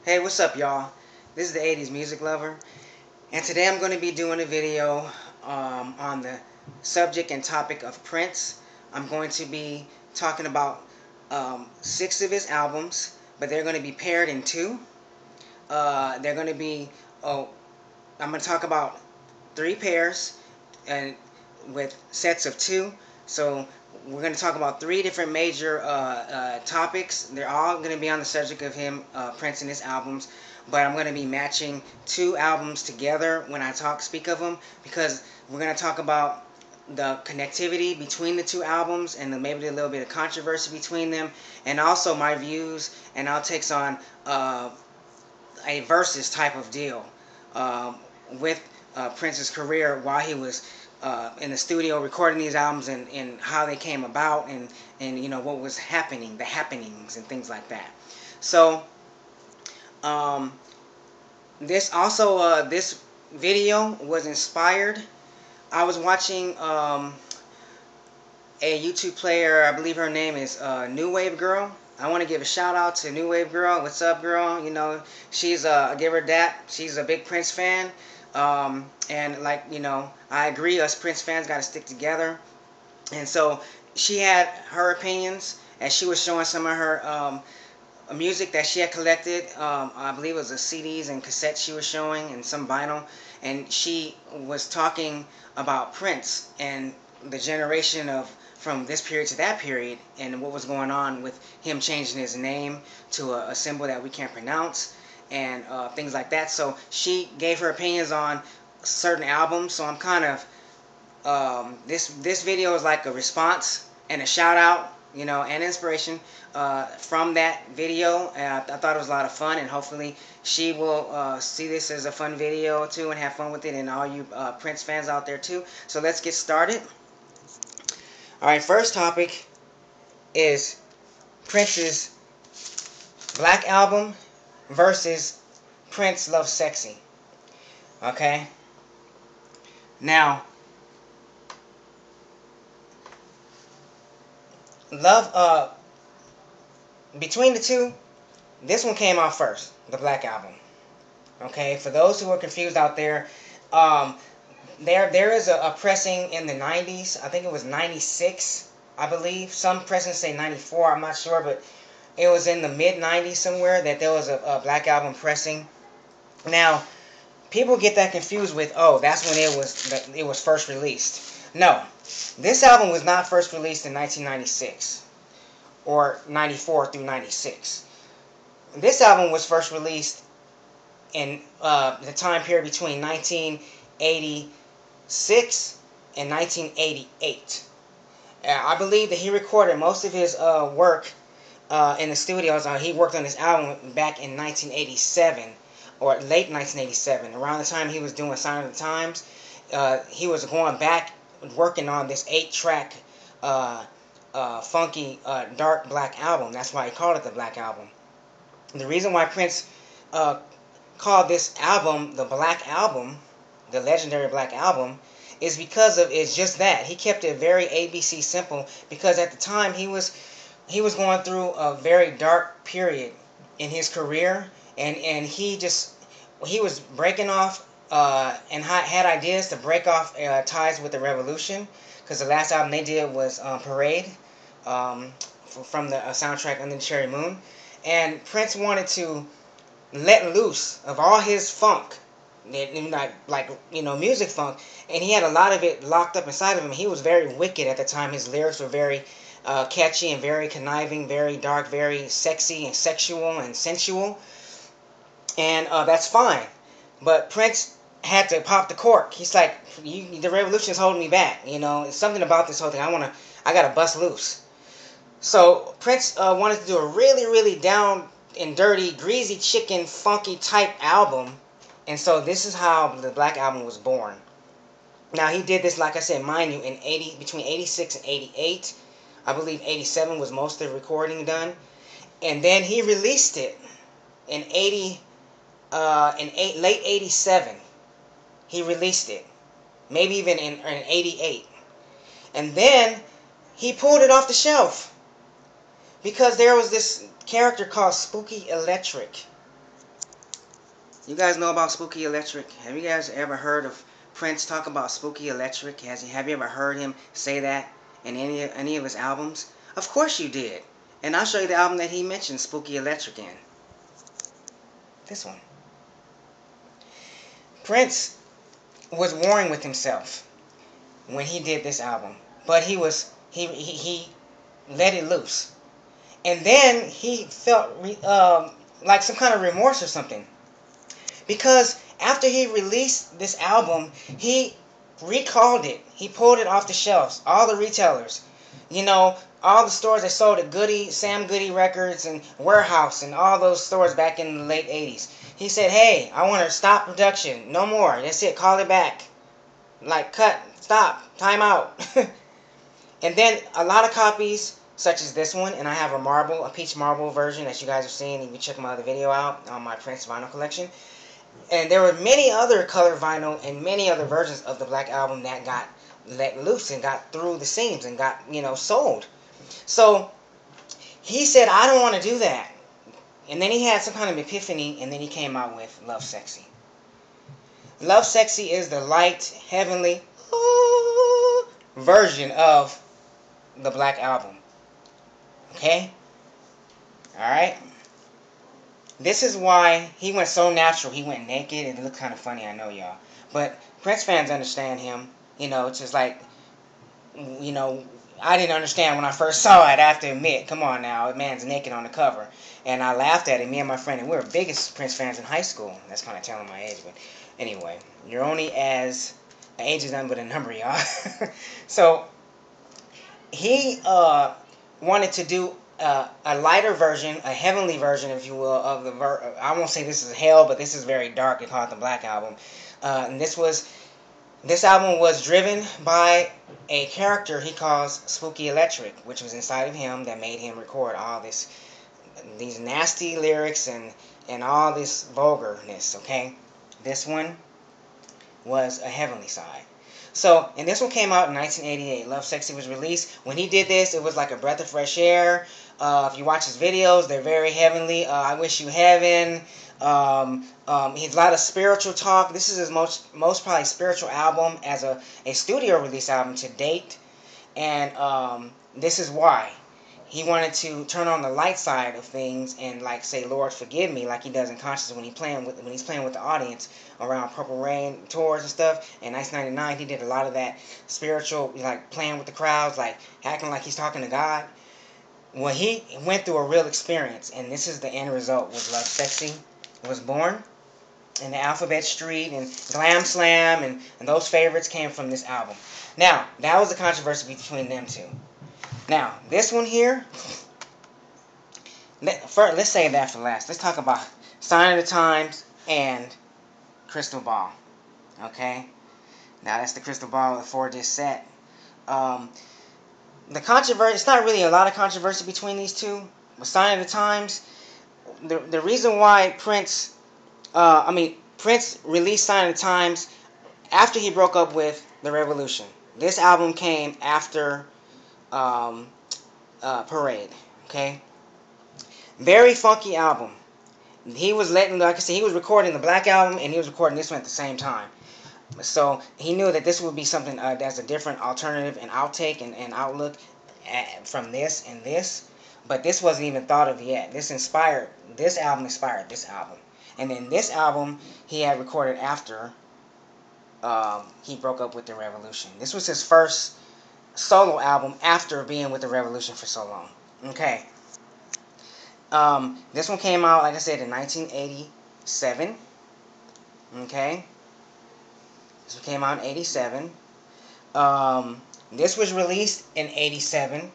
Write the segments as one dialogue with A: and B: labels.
A: Hey, what's up, y'all? This is the 80s Music Lover, and today I'm going to be doing a video on the subject and topic of Prince. I'm going to be talking about 6 of his albums, but they're going to be paired in two. They're going to be, I'm going to talk about 3 pairs and with sets of 2. So we're going to talk about 3 different major topics. They're all going to be on the subject of him, Prince, and his albums. But I'm going to be matching 2 albums together when I speak of them, because we're going to talk about the connectivity between the 2 albums and maybe a little bit of controversy between them, and also my views and outtakes on a versus type of deal with Prince's career while he was in the studio recording these albums, and how they came about, and you know what was happening, the happenings and things like that. So um, this video was inspired. I was watching a YouTube player. I believe her name is New Wave Girl. I want to give a shout out to New Wave Girl. What's up, girl? You know, she's give her that. She's a big Prince fan. And like, you know, I agree, us Prince fans got to stick together. And so she had her opinions, and she was showing some of her music that she had collected. I believe it was the CDs and cassettes she was showing, and some vinyl. And she was talking about Prince and the generation of from this period to that period, and what was going on with him changing his name to a symbol that we can't pronounce, and things like that. So she gave her opinions on certain albums. So I'm kind of this video is like a response and a shout out, you know, and inspiration from that video. I thought it was a lot of fun, and hopefully she will see this as a fun video too and have fun with it, and all you Prince fans out there too. So let's get started. Alright, first topic is Prince's Black Album versus Prince Love Sexy. Okay? Now, between the two, this one came out first, the Black Album. Okay, for those who are confused out there, there is a pressing in the 90s. I think it was 96, I believe. Some pressings say 94, I'm not sure, but it was in the mid-90s somewhere that there was a Black Album pressing. Now, people get that confused with, oh, that's when it was first released. No, this album was not first released in 1996 or 94 through 96. This album was first released in the time period between 1986 and 1988. I believe that he recorded most of his work in the studios. He worked on this album back in 1987 or late 1987. Around the time he was doing Sign of the Times, he was going back working on this 8-track funky dark black album. That's why he called it the Black Album. The reason why Prince called this album the Black Album, the legendary Black Album, is because of it's just that he kept it very ABC simple, because at the time he was going through a very dark period in his career, and he was breaking off and had ideas to break off ties with the revolution, because the last album they did was Parade, from the soundtrack Under the Cherry Moon, and Prince wanted to let loose of all his funk, like you know, music funk, and he had a lot of it locked up inside of him. He was very wicked at the time. His lyrics were very catchy and very conniving, very dark, very sexy and sexual and sensual, and that's fine. But Prince had to pop the cork. He's like, the revolution is holding me back. You know, it's something about this whole thing. I gotta bust loose. So Prince wanted to do a really, really down and dirty, greasy chicken, funky type album, and so this is how the Black Album was born. Now he did this, like I said, mind you, in between 86 and 88. I believe 87 was most of the recording done, and then he released it in late 87. He released it, maybe even in 88, and then he pulled it off the shelf because there was this character called Spooky Electric, You guys know about Spooky Electric? Have you guys ever heard of Prince talk about Spooky Electric? Have you ever heard him say that in any of his albums? Of course you did. And I'll show you the album that he mentioned Spooky Electric in. This one. Prince was warring with himself when he did this album, but he let it loose, and then he felt like some kind of remorse or something, because after he released this album, he recalled it. He pulled it off the shelves. All the retailers, all the stores that sold at Sam Goody Records and Warehouse and all those stores back in the late 80s. He said, hey, I want to stop production. No more. That's it. Call it back. Like, cut. Stop. Time out. And then a lot of copies, such as this one, and I have a peach marble version that you guys are seeing. You can check my other video out on my Prince vinyl collection. And there were many other color vinyl and many other versions of the Black Album that got let loose and got through the seams and got, sold. So he said, I don't want to do that. And then he had some kind of epiphany, and then he came out with Love Sexy. Love Sexy is the light, heavenly version of the Black Album. Okay? Alright? This is why he went so natural. He went naked, and it looked kind of funny, I know, y'all. But Prince fans understand him. It's just like, I didn't understand when I first saw it, I have to admit. Come on now, a man's naked on the cover. And I laughed at it, me and my friend, and we were biggest Prince fans in high school. That's kind of telling my age, but anyway. You're only as... age is nothing but a number, y'all. So, he wanted to do a lighter version, a heavenly version, if you will, of the... I won't say this is hell, but this is very dark. They call it the Black Album. And this album was driven by a character he calls Spooky Electric, which was inside of him that made him record all these nasty lyrics and all this vulgarness, okay? This one was a heavenly side. So, and this one came out in 1988. Love Sexy was released. When he did this, it was like a breath of fresh air. If you watch his videos, they're very heavenly. I Wish You Heaven. He has a lot of spiritual talk. This is his most probably spiritual album as a studio release album to date. And this is why. He wanted to turn on the light side of things and like say, Lord, forgive me, like he does in Conscious when he's playing with the audience around Purple Rain tours and stuff. In 1999, he did a lot of that spiritual, like playing with the crowds, like acting like he's talking to God. Well, he went through a real experience, and this is the end result. Was Love Sexy was born, and the Alphabet Street and Glam Slam and those favorites came from this album. Now, that was the controversy between them two. Now, this one here, let's save that for last. Let's talk about Sign of the Times and Crystal Ball. Okay? Now, that's the Crystal Ball with 4-disc set. The controversy, it's not really a lot of controversy between these two. But Sign of the Times, the reason why Prince released Sign of the Times after he broke up with The Revolution. This album came after Parade. Okay? Very funky album. He was like I said, he was recording the Black Album and he was recording this one at the same time. So he knew that this would be something that's a different alternative and outtake and outlook from this and this. But this wasn't even thought of yet. This album inspired this album. And then this album he had recorded after he broke up with The Revolution. This was his first solo album after being with The Revolution for so long. Okay. This one came out, like I said, in 1987. Okay. This one came out in 87. This was released in 87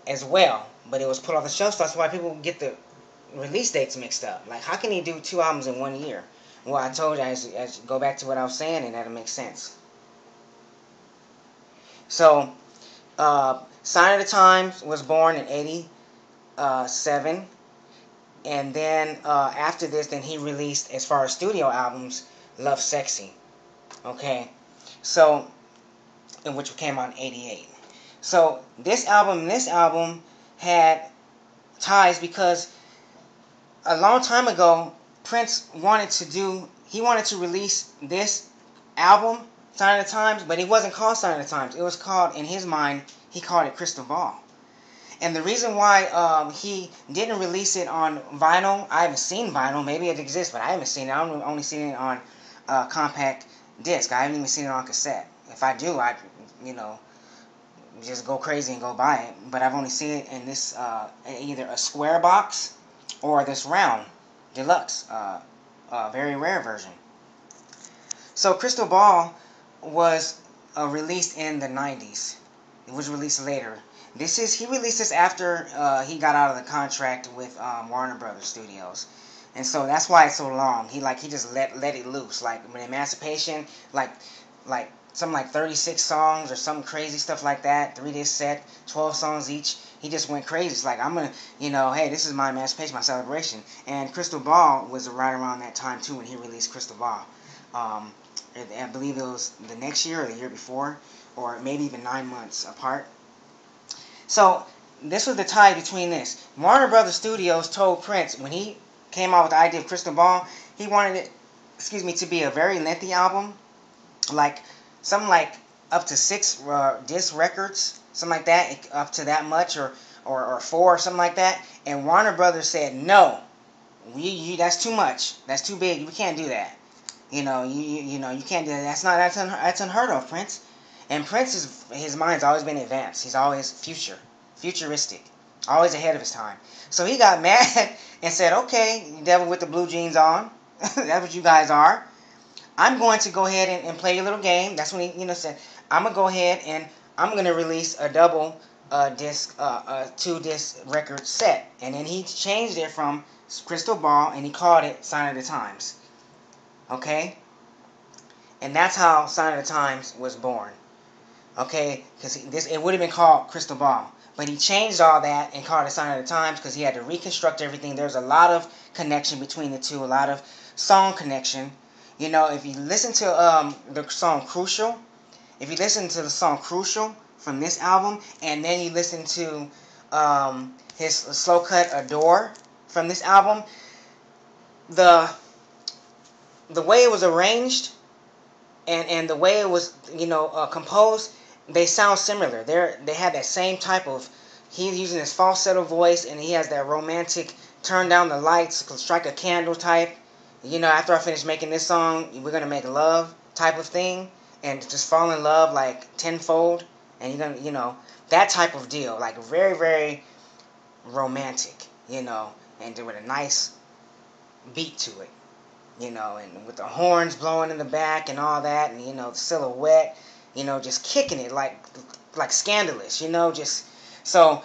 A: as well, but it was put off the shelf, so that's why people get the release dates mixed up. Like, how can he do 2 albums in 1 year? Well, I told you, as go back to what I was saying, and that'll make sense. So, Sign of the Times was born in 87. And then, after this, then he released, as far as studio albums, Love Sexy. Okay? So, which came out in 88. So, this album had ties because a long time ago, Prince wanted to release this album, Sign of the Times, but it wasn't called Sign of the Times. It was called, in his mind, he called it Crystal Ball. And the reason why he didn't release it on vinyl, I haven't seen vinyl, maybe it exists, but I haven't seen it. I've only seen it on compact disc. I haven't even seen it on cassette. If I do, I, just go crazy and go buy it. But I've only seen it in this, either a square box or this round, deluxe, very rare version. So Crystal Ball was released in the 90s. It was released later. He released this after he got out of the contract with Warner Brothers Studios, and so that's why it's so long. He just let it loose, like when Emancipation, like something like 36 songs or some crazy stuff like that. 3-disc set, 12 songs each. He just went crazy. It's like, I'm gonna, hey, this is my emancipation, my celebration. And Crystal Ball was right around that time too when he released Crystal Ball. I believe it was the next year or the year before, or maybe even 9 months apart. So this was the tie between this. Warner Brothers Studios told Prince when he came out with the idea of Crystal Ball, he wanted it, to be a very lengthy album, like something like up to 6 disc records, something like that, up to that much, or 4 or something like that. And Warner Brothers said no, that's too much, that's too big, we can't do that. You can't do that. That's unheard of, Prince. And Prince his mind's always been advanced. He's always futuristic, always ahead of his time. So he got mad and said, "Okay, you devil with the blue jeans on, that's what you guys are. I'm going to go ahead and play your little game." That's when he, said, "I'm gonna go ahead and I'm gonna release a double disc, 2-disc record set." And then he changed it from Crystal Ball and he called it Sign of the Times. Okay, and that's how Sign of the Times was born. Okay, because it would have been called Crystal Ball, but he changed all that and called it Sign of the Times because he had to reconstruct everything. There's a lot of connection between the two, a lot of song connection. If you listen to the song Crucial, from this album, and then you listen to his slow cut Adore from this album, the way it was arranged and the way it was composed, they sound similar. They have that same type of, he's using his falsetto voice, and he has that romantic turn down the lights, strike a candle type. After I finish making this song, we're gonna make love type of thing, and just fall in love like tenfold, and you're gonna, that type of deal, like very, very romantic, and with a nice beat to it, and with the horns blowing in the back and all that, and the silhouette, just kicking it like Scandalous, so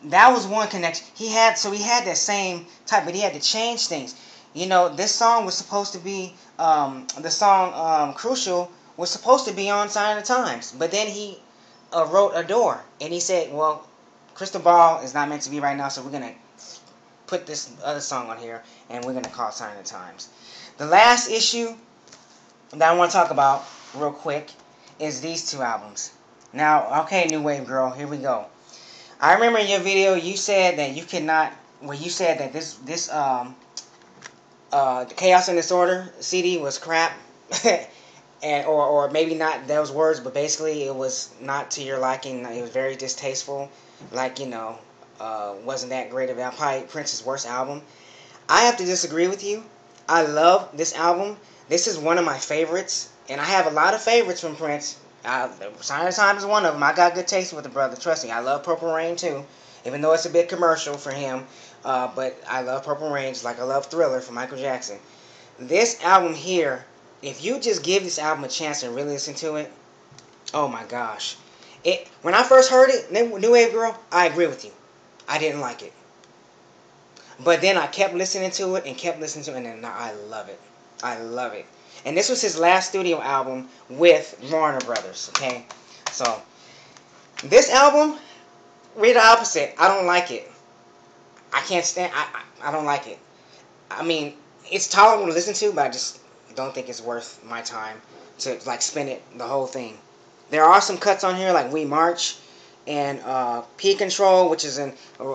A: that was one connection. He had that same type, but he had to change things. This song was supposed to be, the song Crucial was supposed to be on Sign of the Times, but then he wrote Adore, and he said, well, Crystal Ball is not meant to be right now, so we're going to put this other song on here, and we're going to call it Sign of the Times. The last issue that I want to talk about real quick is these 2 albums. Now, okay, New Wave Girl, here we go. I remember in your video you said that you could not, you said that this Chaos and Disorder CD was crap, and or maybe not those words, but basically it was not to your liking. It was very distasteful, wasn't that great of probably Prince's worst album. I have to disagree with you. I love this album. This is one of my favorites, and I have a lot of favorites from Prince. Sign of the Times is one of them. I got good taste with the brother. Trust me. I love Purple Rain too, even though it's a bit commercial for him. But I love Purple Rain just like I love Thriller from Michael Jackson. This album here, if you just give this album a chance and really listen to it, oh my gosh. When I first heard it, New Wave Girl, I agree with you. I didn't like it. But then I kept listening to it, and then I love it. I love it. And this was his last studio album with Warner Brothers, okay? So, this album, read the opposite. I don't like it. I can't stand, I don't like it. I mean, it's tolerable to listen to, but I just don't think it's worth my time to, spin it, the whole thing. There are some cuts on here, like We March, and P Control, which is a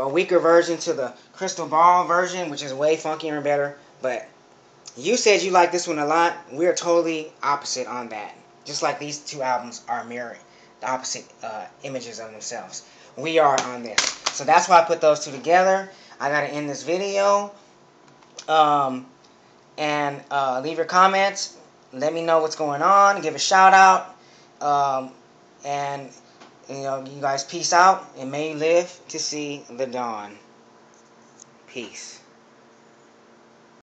A: weaker version to the Crystal Ball version, which is way funkier and better, but You said you like this one a lot. We're totally opposite on that. Just like these two albums are mirroring the opposite images of themselves. We are on this. So that's why I put those two together. I got to end this video. And leave your comments. Let me know what's going on. Give a shout out. And you guys peace out. And may you live to see the dawn. Peace.